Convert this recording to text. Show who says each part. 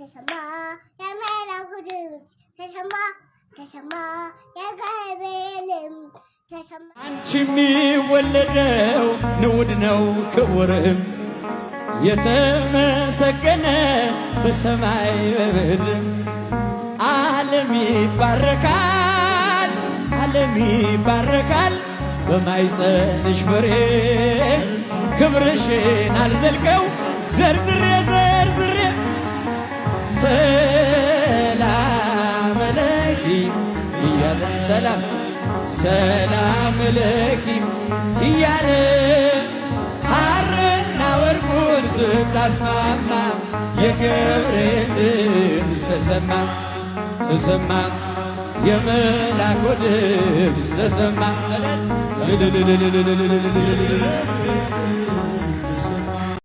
Speaker 1: ተሰማ የመላኩ ድምፅ ተሰማ ተሰማ የገብርኤልም ተሰማ
Speaker 2: አንቺ የሚወለደው ንዑድ ነው ክቡርም የተመሰገነ በሰማይ በምድር ዓለም ይባረካል ዓለም ይባረካል በማይጸንሽ ፍሬ ክብርሽን አልዘልቀው ዘርዝሬ ዘርዝሬ ሰላም ለኪ እያለ ሰላም ሰላም ለኪ እያለ ሐርና ወርቁን ስታስማማ የገብርኤል ድምፅ ተሰማ ተሰማ የመላኩ ድምፅ ተሰማ